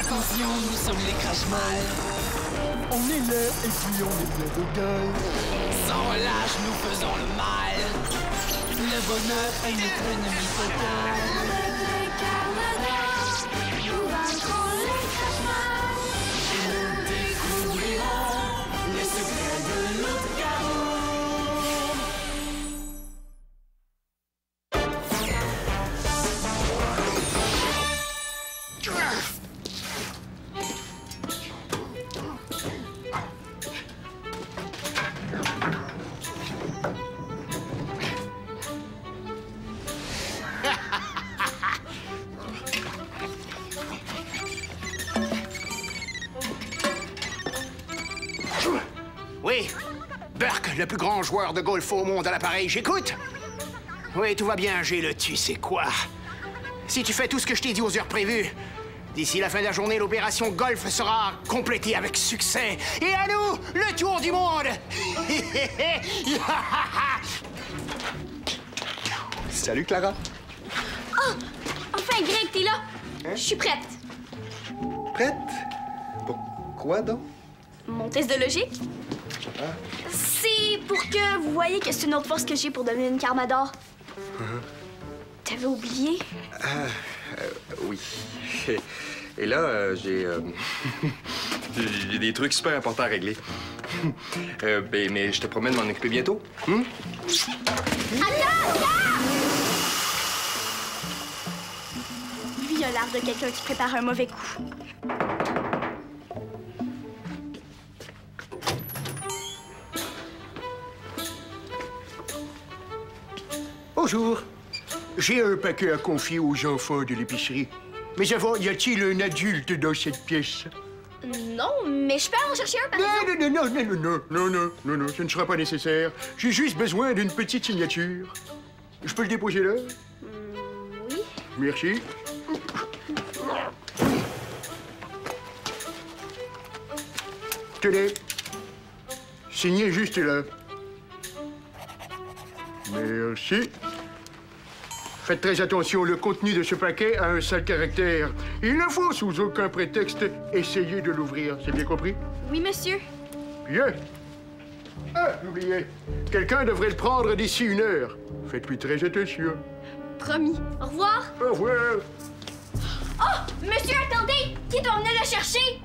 attention, nous sommes les crash-mal. On est là et puis on est bien de gueule. Sans relâche, nous faisons le mal. Le bonheur est notre ennemi total. Nous vaincrons les crash-mal. Nous découvrirons les secrets de notre chaos. Oui, Burke, le plus grand joueur de golf au monde à l'appareil, j'écoute. Oui, tout va bien, j'ai le tu sais quoi. Si tu fais tout ce que je t'ai dit aux heures prévues, d'ici la fin de la journée, l'opération golf sera complétée avec succès. Et à nous, le tour du monde. Salut, Clara. Oh! Enfin, Greg, t'es là? Hein? Je suis prête. Prête? Pour quoi, donc? Mon test de logique? Ah. C'est pour que vous voyez que c'est une autre force que j'ai pour devenir une Carmador. T'avais oublié? Oui. Et là, j'ai des trucs super importants à régler. Mais je te promets de m'en occuper bientôt. Attends! Lui, il a l'air de quelqu'un qui prépare un mauvais coup. Bonjour. J'ai un paquet à confier aux enfants de l'épicerie. Mais avant, y a-t-il un adulte dans cette pièce? Non, mais je peux en chercher un, par exemple? Non, ce ne sera pas nécessaire. J'ai juste besoin d'une petite signature. Je peux le déposer là? Oui. Merci. Tenez. Signez juste là. Merci. Faites très attention, le contenu de ce paquet a un sale caractère. Il ne faut sous aucun prétexte essayer de l'ouvrir. C'est bien compris? Oui, monsieur. Bien. Ah, j'oubliais. Quelqu'un devrait le prendre d'ici 1 heure. Faites-lui très attention. Promis. Au revoir. Au revoir. Oh! Monsieur, attendez! Qui doit venir le chercher?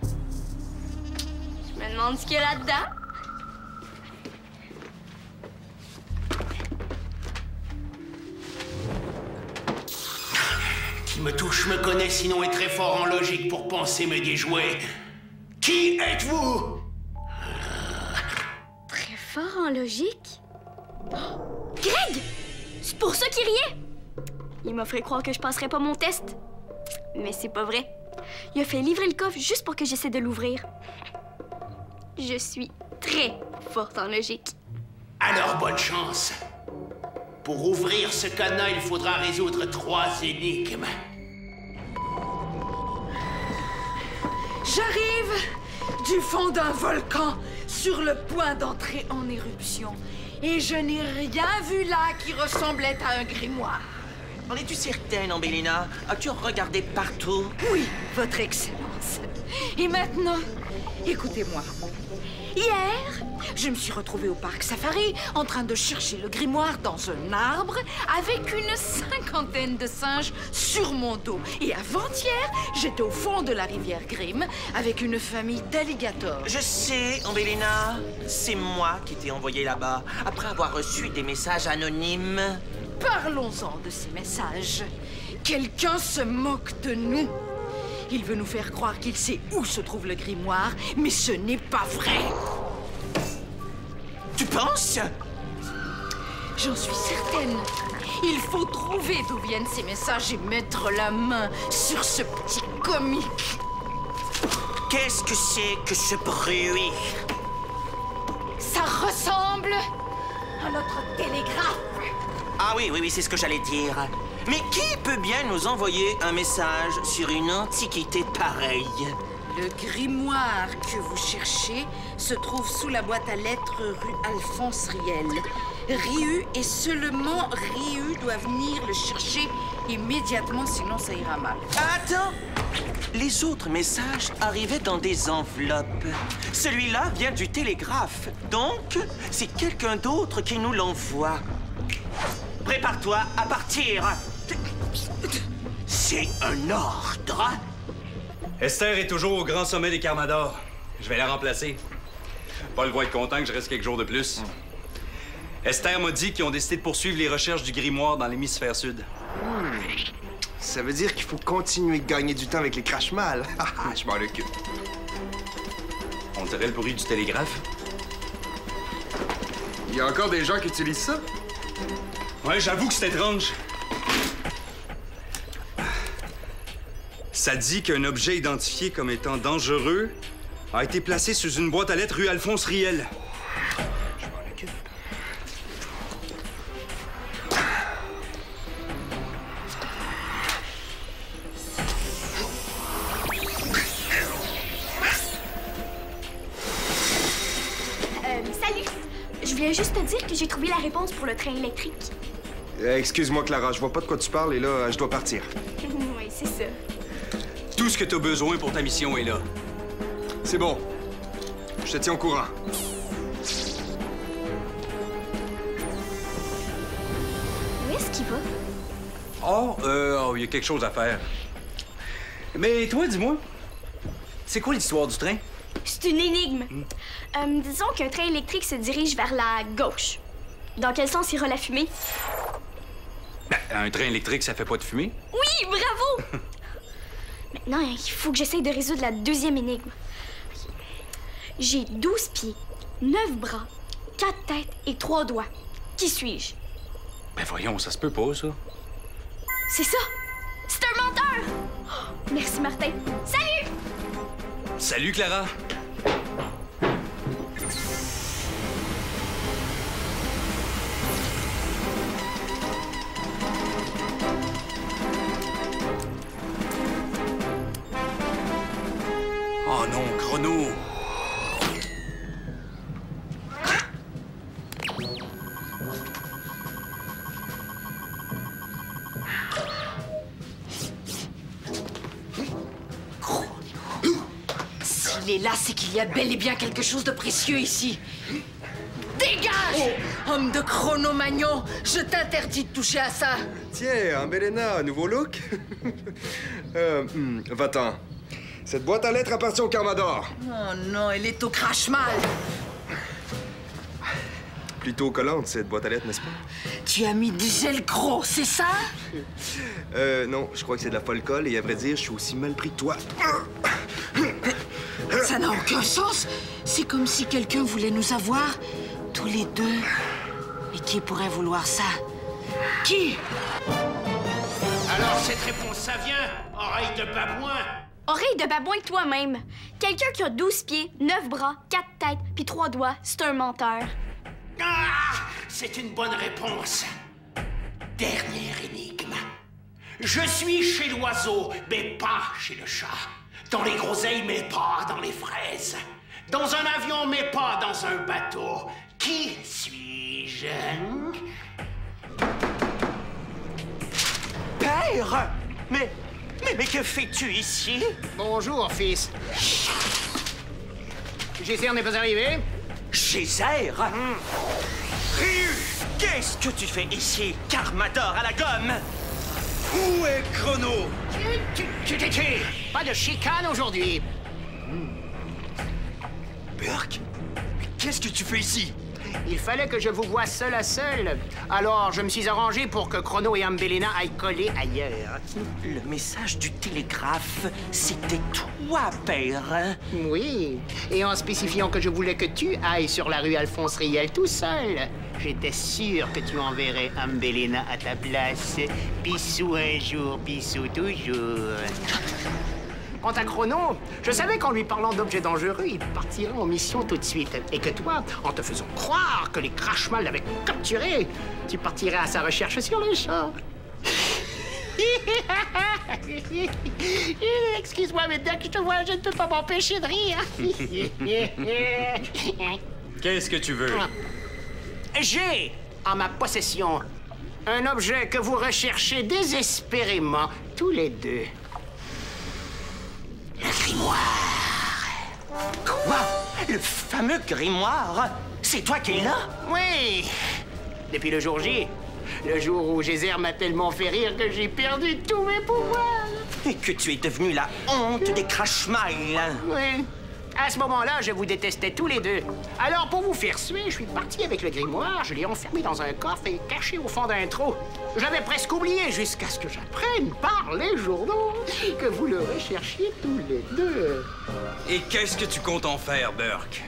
Je me demande ce qu'il y a là-dedans. Qui me touche me connaît, sinon est très fort en logique pour penser me déjouer. Qui êtes-vous? Très fort en logique? Oh! Greg! C'est pour ça qu'il riait! Il m'a fait croire que je passerais pas mon test. Mais c'est pas vrai. Il a fait livrer le coffre juste pour que j'essaie de l'ouvrir. Je suis très forte en logique. Alors, bonne chance. Pour ouvrir ce cadenas, il faudra résoudre 3 énigmes. J'arrive du fond d'un volcan sur le point d'entrer en éruption. Et je n'ai rien vu là qui ressemblait à un grimoire. En es-tu certaine, Ambélina? As-tu regardé partout? Oui, Votre Excellence. Et maintenant, écoutez-moi. Hier, je me suis retrouvée au parc Safari en train de chercher le grimoire dans un arbre avec une 50aine de singes sur mon dos. Et avant-hier, j'étais au fond de la rivière Grimm avec une famille d'alligators. Je sais, Ambélina. C'est moi qui t'ai envoyé là-bas après avoir reçu des messages anonymes. Parlons-en de ces messages. Quelqu'un se moque de nous. Il veut nous faire croire qu'il sait où se trouve le grimoire, mais ce n'est pas vrai. Tu penses? J'en suis certaine. Il faut trouver d'où viennent ces messages et mettre la main sur ce petit comique. Qu'est-ce que c'est que ce bruit? Ça ressemble à notre télégraphe. Ah oui, c'est ce que j'allais dire. Mais qui peut bien nous envoyer un message sur une antiquité pareille? Le grimoire que vous cherchez se trouve sous la boîte à lettres rue Alphonse Riel. Ryu et seulement Ryu doit venir le chercher immédiatement, sinon ça ira mal. Attends! Les autres messages arrivaient dans des enveloppes. Celui-là vient du télégraphe. Donc, c'est quelqu'un d'autre qui nous l'envoie. Prépare-toi à partir. C'est un ordre. Esther est toujours au grand sommet des Carmador. Je vais la remplacer. Paul va être content que je reste quelques jours de plus. Esther m'a dit qu'ils ont décidé de poursuivre les recherches du grimoire dans l'hémisphère sud. Ça veut dire qu'il faut continuer de gagner du temps avec les crash-mal. Je m'en occupe. On dirait le bruit du télégraphe. Il y a encore des gens qui utilisent ça? Ouais, j'avoue que c'est étrange. Ça dit qu'un objet identifié comme étant dangereux a été placé sous une boîte à lettres rue Alphonse Riel. Je m'en occupe. Salut! Je viens juste te dire que j'ai trouvé la réponse pour le train électrique. Excuse-moi, Clara, je vois pas de quoi tu parles et là, je dois partir. Oui, c'est ça. Tout ce que tu as besoin pour ta mission est là. C'est bon. Je te tiens au courant. Où est-ce qu'il va? Il y a quelque chose à faire. Mais toi, dis-moi, c'est quoi l'histoire du train? C'est une énigme. Disons qu'un train électrique se dirige vers la gauche. Dans quel sens ira la fumée? Ben, un train électrique, ça fait pas de fumée? Oui, bravo! Maintenant, il faut que j'essaye de résoudre la deuxième énigme. J'ai 12 pieds, 9 bras, 4 têtes et 3 doigts. Qui suis-je? Ben voyons, ça se peut pas, ça. C'est ça! C'est un menteur! Oh, merci, Martin. Salut! Salut, Clara! Oh non, Chrono! S'il est là, c'est qu'il y a bel et bien quelque chose de précieux ici. Dégage! Homme de Chronomagnon, je t'interdis de toucher à ça. Tiens, Ambelena, nouveau look? Va-t'en. Cette boîte à lettres appartient au Carmador. Oh non, elle est au crash-mal. Plutôt collante, cette boîte à lettres, n'est-ce pas? Tu as mis du gel gros, c'est ça? Non, je crois que c'est de la folle colle et à vrai dire, je suis aussi mal pris que toi. Ça n'a aucun sens. C'est comme si quelqu'un voulait nous avoir tous les deux. Et qui pourrait vouloir ça? Qui? Alors cette réponse, ça vient, oreille de babouin. Oreille de babouin toi-même. Quelqu'un qui a 12 pieds, 9 bras, 4 têtes puis 3 doigts, c'est un menteur. Ah! C'est une bonne réponse. Dernière énigme. Je suis chez l'oiseau, mais pas chez le chat. Dans les groseilles, mais pas dans les fraises. Dans un avion, mais pas dans un bateau. Qui suis-je? Père! Mais que fais-tu ici? Bonjour, fils. Gézer n'est pas arrivé? Gézer? Ryu! Qu'est-ce que tu fais ici? Carmador à la gomme! Où est Chrono? Pas de chicane aujourd'hui. Burke? Mais qu'est-ce que tu fais ici? Il fallait que je vous voie seul à seul. Alors, je me suis arrangé pour que Chrono et Ambelena aillent coller ailleurs. Le message du télégraphe, c'était toi, père. Oui, et en spécifiant que je voulais que tu ailles sur la rue Alphonse Riel tout seul. J'étais sûr que tu enverrais Ambelena à ta place. Bissou un jour, bissou toujours. Quant à Chrono, je savais qu'en lui parlant d'objets dangereux, il partirait en mission tout de suite. Et que toi, en te faisant croire que les crash-mal l'avaient capturé, tu partirais à sa recherche sur le champ. Excuse-moi, mais dès que je te vois, je ne peux pas m'empêcher de rire. Qu'est-ce que tu veux? J'ai en ma possession un objet que vous recherchez désespérément, tous les deux. Le grimoire. Quoi? Le fameux grimoire? C'est toi qui l'as? Oui. Depuis le jour J. Le jour où Geyser m'a tellement fait rire que j'ai perdu tous mes pouvoirs. Et que tu es devenu la honte des Crashmiles. Oui. À ce moment-là, je vous détestais tous les deux. Alors, pour vous faire suer, je suis parti avec le grimoire, je l'ai enfermé dans un coffre et caché au fond d'un trou. J'avais presque oublié jusqu'à ce que j'apprenne par les journaux que vous le recherchiez tous les deux. Et qu'est-ce que tu comptes en faire, Burke?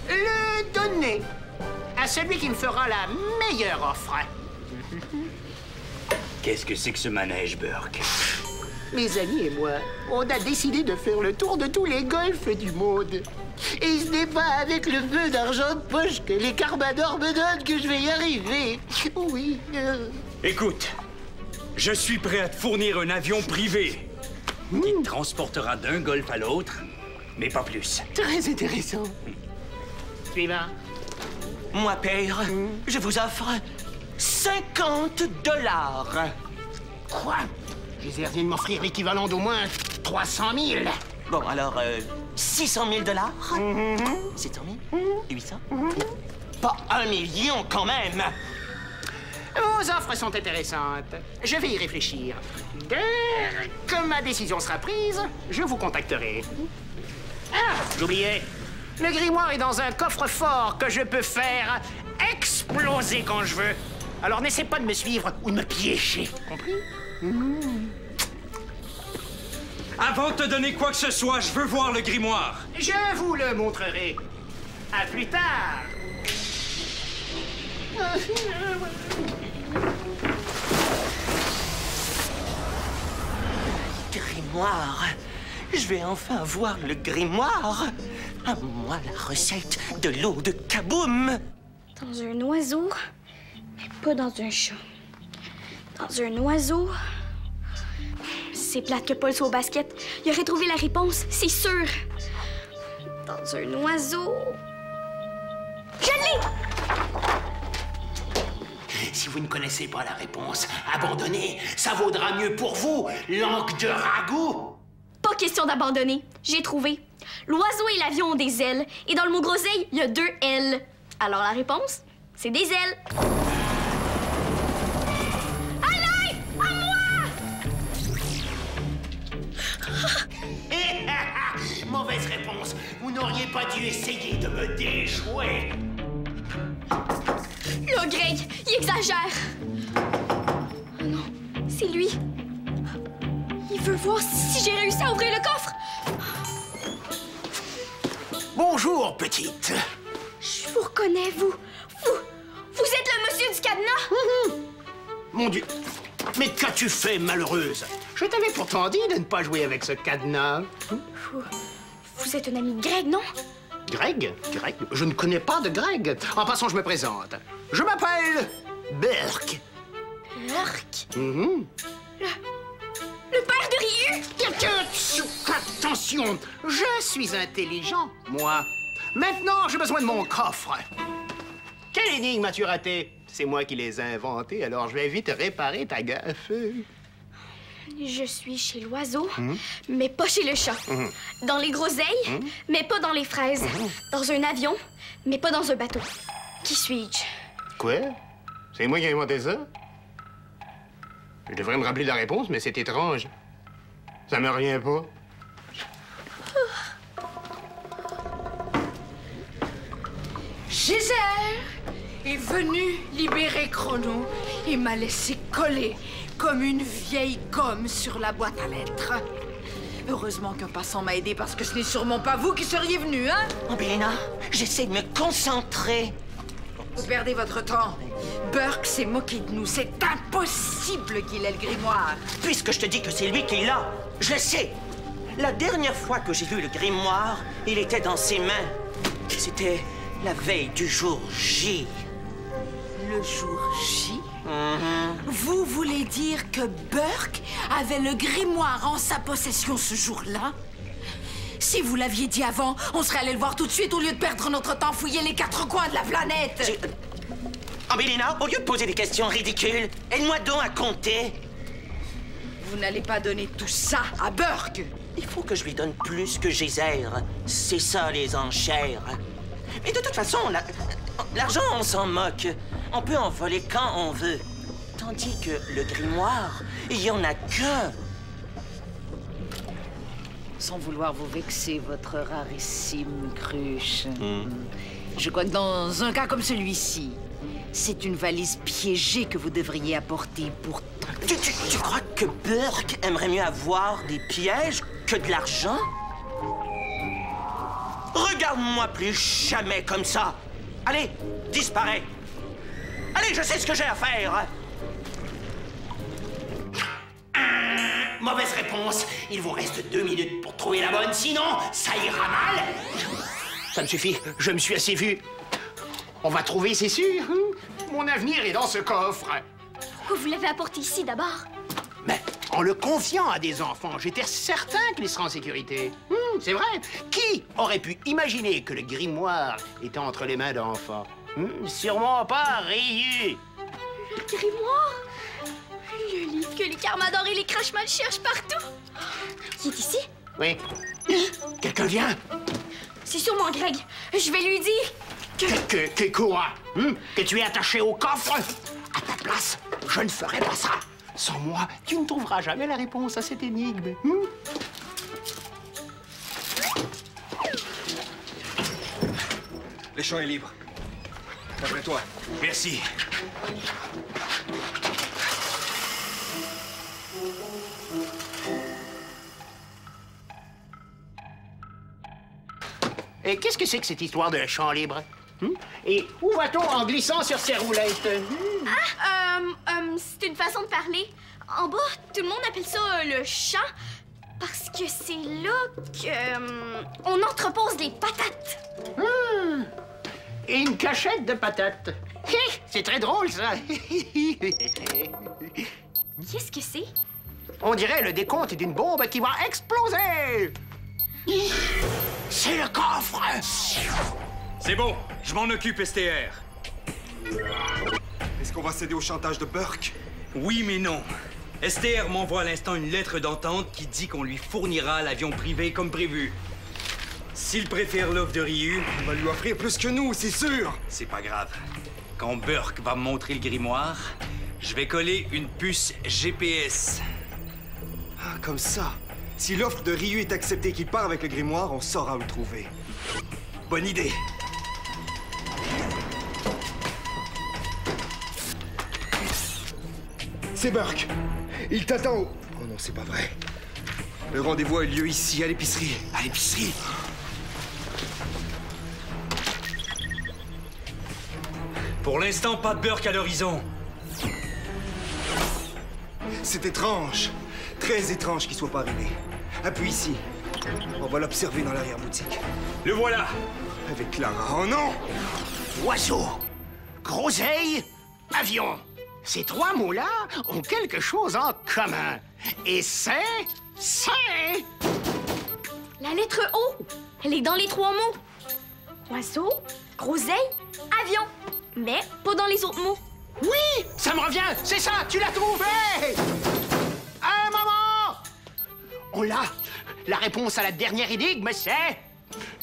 Le donner à celui qui me fera la meilleure offre. Qu'est-ce que c'est que ce manège, Burke? Mes amis et moi, on a décidé de faire le tour de tous les golfs du monde. Et ce n'est pas avec le peu d'argent de poche que les Carmadors me donnent que je vais y arriver. Oui. Écoute, je suis prêt à te fournir un avion privé qui te transportera d'un golf à l'autre, mais pas plus. Très intéressant. Suivant. Moi, père, je vous offre 50 $. Quoi? Geyser vient de m'offrir l'équivalent d'au moins 300 000. Bon, alors, 600 000 $? 700 000? 800? Pas 1 million, quand même! Vos offres sont intéressantes. Je vais y réfléchir. Dès que ma décision sera prise, je vous contacterai. Ah, j'oubliais. Le grimoire est dans un coffre-fort que je peux faire exploser quand je veux. Alors n'essaie pas de me suivre ou de me piéger. Compris? Avant de te donner quoi que ce soit, je veux voir le grimoire. Je vous le montrerai. À plus tard. Grimoire! Je vais enfin voir le grimoire! À moi la recette de l'eau de Kaboom! Dans un oiseau, mais pas dans un chat. Dans un oiseau... C'est plate que Paul soit au basket. Il aurait trouvé la réponse, c'est sûr. Dans un oiseau... Je l'ai! Si vous ne connaissez pas la réponse, abandonnez. Ça vaudra mieux pour vous, langue de ragoût. Pas question d'abandonner. J'ai trouvé. L'oiseau et l'avion ont des ailes. Et dans le mot groseille, il y a 2 L. Alors la réponse, c'est des ailes. Allez! À moi! Mauvaise réponse. Vous n'auriez pas dû essayer de me déjouer. Là, Greg, il exagère. Oh non, c'est lui. Il veut voir si j'ai réussi à ouvrir le coffre. Bonjour, petite. Je vous reconnais, vous. Vous êtes le monsieur du cadenas? Mon Dieu. Mais qu'as-tu fait, malheureuse? Je t'avais pourtant dit de ne pas jouer avec ce cadenas. Vous êtes un ami de Greg, non? Greg? Greg? Je ne connais pas de Greg. En passant, je me présente. Je m'appelle Burke. Burke? Mhm. Le père de Ryu? Attention, je suis intelligent, moi. Maintenant, j'ai besoin de mon coffre. Quelle énigme as-tu raté? C'est moi qui les ai inventés, alors je vais vite réparer ta gaffe. Je suis chez l'oiseau, mais pas chez le chat. Dans les groseilles, mais pas dans les fraises. Dans un avion, mais pas dans un bateau. Qui suis-je? Quoi? C'est moi qui ai inventé ça? Je devrais me rappeler la réponse, mais c'est étrange. Ça me revient pas. Geyser est venu libérer Chrono et m'a laissé coller comme une vieille gomme sur la boîte à lettres. Heureusement qu'un passant m'a aidé parce que ce n'est sûrement pas vous qui seriez venu, hein? Oh, Bélina, j'essaie de me concentrer. Vous perdez votre temps. Burke s'est moqué de nous. C'est impossible qu'il ait le grimoire. Puisque je te dis que c'est lui qui l'a, je le sais. La dernière fois que j'ai vu le grimoire, il était dans ses mains. C'était la veille du jour J. Le jour J? Vous voulez dire que Burke avait le grimoire en sa possession ce jour-là? Si vous l'aviez dit avant, on serait allé le voir tout de suite au lieu de perdre notre temps à fouiller les quatre coins de la planète. Ambélina, au lieu de poser des questions ridicules, aide-moi donc à compter. Vous n'allez pas donner tout ça à Burke. Il faut que je lui donne plus que Geyser. C'est ça, les enchères. Mais de toute façon, l'argent, on s'en moque. On peut en voler quand on veut. Tandis que le grimoire, il y en a qu'un. Sans vouloir vous vexer, votre rarissime cruche. Je crois que dans un cas comme celui-ci, c'est une valise piégée que vous devriez apporter pour tenter. Tu crois que Burke aimerait mieux avoir des pièges que de l'argent? Regarde-moi plus jamais comme ça. Allez, disparais. Allez, je sais ce que j'ai à faire. Mauvaise réponse. Il vous reste 2 minutes pour trouver la bonne, sinon ça ira mal. Ça me suffit, je me suis assez vu. On va trouver, c'est sûr. Mon avenir est dans ce coffre. Pourquoi vous l'avez apporté ici d'abord? Mais en le confiant à des enfants, j'étais certain qu'il serait en sécurité. C'est vrai. Qui aurait pu imaginer que le grimoire était entre les mains d'enfants? Sûrement pas Ryu. Le grimoire? Le livre que les Carmador et les Crashmal cherchent partout. Il est ici? Oui. Quelqu'un vient? C'est sûrement Greg. Je vais lui dire Que quoi? Que tu es attaché au coffre? À ta place, je ne ferai pas ça. Sans moi, tu ne trouveras jamais la réponse à cette énigme. Les champs est libre. Après toi. Merci. Et qu'est-ce que c'est que cette histoire de champ libre? Et où va-t-on en glissant sur ces roulettes? c'est une façon de parler. En bas, tout le monde appelle ça le champ parce que c'est là que on entrepose des patates. Et une cachette de patates. C'est très drôle, ça. Qu'est-ce que c'est? On dirait le décompte d'une bombe qui va exploser. C'est le coffre. C'est bon, je m'en occupe, STR. Est-ce qu'on va céder au chantage de Burke? Oui, mais non. STR m'envoie à l'instant une lettre d'entente qui dit qu'on lui fournira l'avion privé comme prévu. S'il préfère l'offre de Ryu... On va lui offrir plus que nous, c'est sûr! C'est pas grave. Quand Burke va me montrer le grimoire, je vais coller une puce GPS. Ah, comme ça. Si l'offre de Ryu est acceptée qu'il part avec le grimoire, on saura où le trouver. Bonne idée. C'est Burke. Il t'attend au... Oh non, c'est pas vrai. Le rendez-vous a eu lieu ici, à l'épicerie. À l'épicerie. Pour l'instant, pas de Burke à l'horizon. C'est étrange. Très étrange qu'il soit pas arrivé. Appuie ici. On va l'observer dans l'arrière-boutique. Le voilà. Avec Clara. Oh non! Oiseau, groseille, avion. Ces 3 mots-là ont quelque chose en commun. Et c'est... La lettre O. Elle est dans les 3 mots. Oiseau, groseille, avion. Mais pas dans les autres mots. Oui, ça me revient, c'est ça, tu l'as trouvé! Un moment! On l'a. La réponse à la dernière énigme, c'est...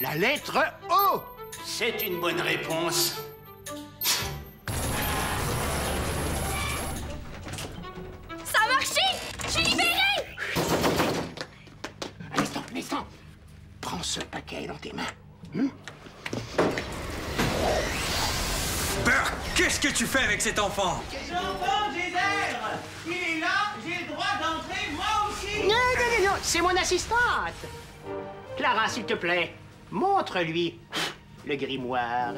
la lettre O. C'est une bonne réponse. Ça a marché! Je suis libérée! Un instant. Prends ce paquet dans tes mains. Burke, qu'est-ce que tu fais avec cet enfant? J'entends Geyser! Il est là, j'ai le droit d'entrer, moi aussi! Non, c'est mon assistante. Clara, s'il te plaît, montre-lui le grimoire.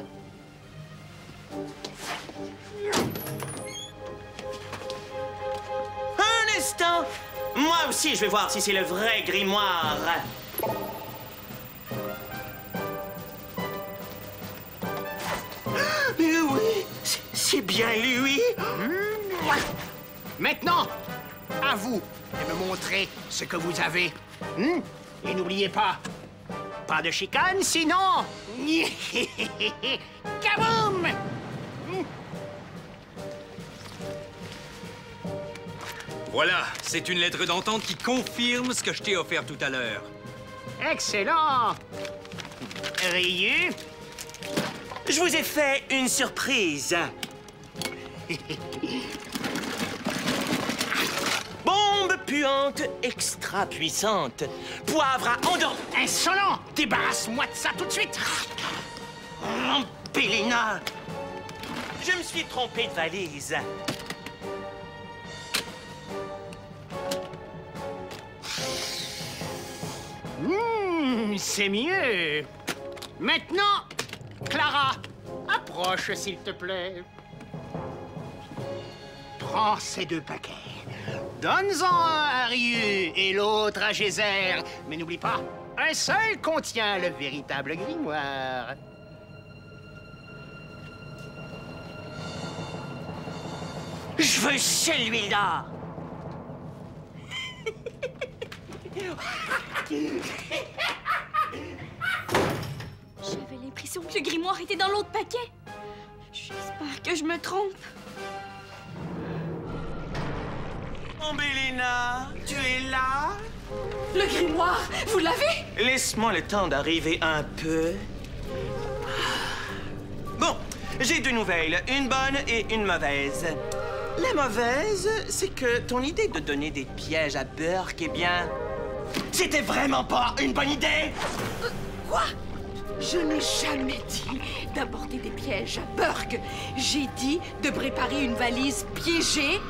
Un instant. Moi aussi, je vais voir si c'est le vrai grimoire. Mais oui, c'est bien lui. Maintenant, à vous de me montrer ce que vous avez. Et n'oubliez pas de chicane, sinon... Kaboum! Voilà, c'est une lettre d'entente qui confirme ce que je t'ai offert tout à l'heure. Excellent! Ryu? Je vous ai fait une surprise. Bombe puante extra puissante. Poivre à andon. Insolent! Débarrasse-moi de ça tout de suite! Bélina! Je me suis trompé de valise. C'est mieux. Maintenant, Clara, approche, s'il te plaît. Prends ces 2 paquets. Donne-en un à Ryu et l'autre à Geyser. Mais n'oublie pas, un seul contient le véritable grimoire. Je veux celui-là. J'avais l'impression que le grimoire était dans l'autre paquet. J'espère que je me trompe. Bélina, tu es là? Le grimoire, vous l'avez? Laisse-moi le temps d'arriver un peu. Bon, j'ai 2 nouvelles, une bonne et une mauvaise. La mauvaise, c'est que ton idée de donner des pièges à Burke, eh bien... C'était vraiment pas une bonne idée! Quoi? Je n'ai jamais dit d'apporter des pièges à Burke. J'ai dit de préparer une valise piégée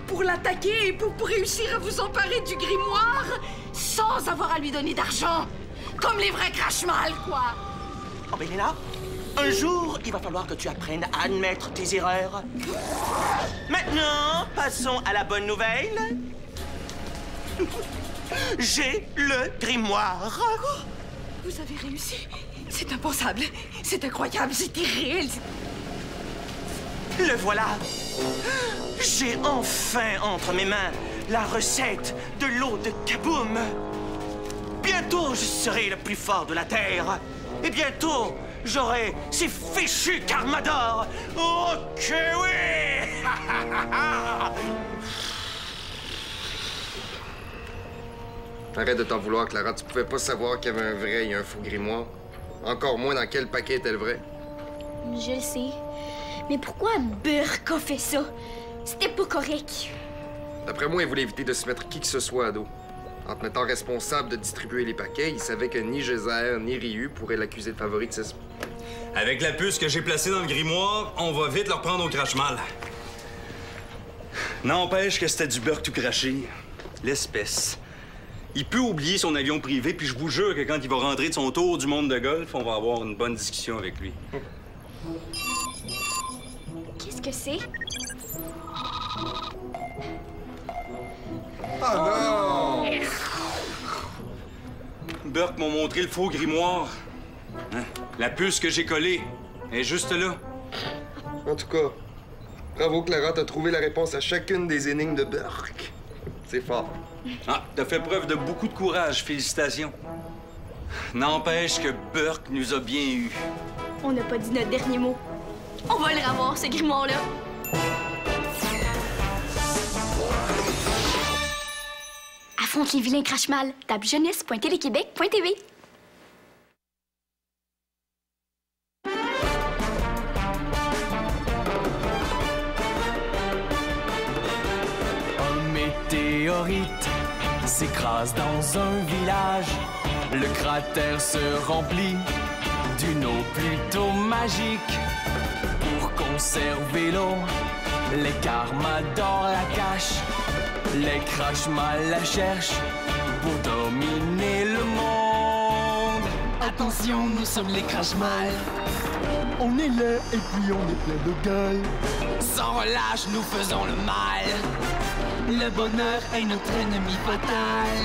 pour l'attaquer et pour réussir à vous emparer du grimoire sans avoir à lui donner d'argent. Comme les vrais crash-mal, quoi. Oh, Bélina, un jour, il va falloir que tu apprennes à admettre tes erreurs. Maintenant, passons à la bonne nouvelle. J'ai le grimoire. Oh, vous avez réussi. C'est impensable. C'est incroyable. C'est irréel. Le voilà. J'ai enfin entre mes mains la recette de l'eau de Kaboum. Bientôt, je serai le plus fort de la Terre. Et bientôt, j'aurai ces fichus Carmador. Ok, oui! Arrête de t'en vouloir, Clara. Tu pouvais pas savoir qu'il y avait un vrai et un faux grimoire. Encore moins dans quel paquet était le vrai. Je le sais. Mais pourquoi Burke a fait ça? C'était pas correct. D'après moi, il voulait éviter de se mettre qui que ce soit à dos. En te mettant responsable de distribuer les paquets, il savait que ni Geyser ni Ryu pourraient l'accuser de favoritisme. Avec la puce que j'ai placée dans le grimoire, on va vite leur prendre au crache-mal. N'empêche que c'était du Burke tout craché. L'espèce. Il peut oublier son avion privé, puis je vous jure que quand il va rentrer de son tour du monde de golf, on va avoir une bonne discussion avec lui. Qu'est-ce que c'est? Oh non! Burke m'a montré le faux grimoire. Hein? La puce que j'ai collée est juste là. En tout cas, bravo Clara, t'as trouvé la réponse à chacune des énigmes de Burke. C'est fort. Ah, t'as fait preuve de beaucoup de courage, félicitations. N'empêche que Burke nous a bien eus. On n'a pas dit notre dernier mot. On va le revoir, ce grimoire-là. Affronte les vilains crache-mal. Tape jeunesse.téléquébec.tv. Un météorite s'écrase dans un village. Le cratère se remplit d'une eau plutôt magique. Pour conserver l'eau, les Carmador la cachent. Les crash-mal la cherchent pour dominer le monde. Attention, nous sommes les crash-mal. On est là et puis on est plein de gueule. Sans relâche, nous faisons le mal. Le bonheur est notre ennemi fatal.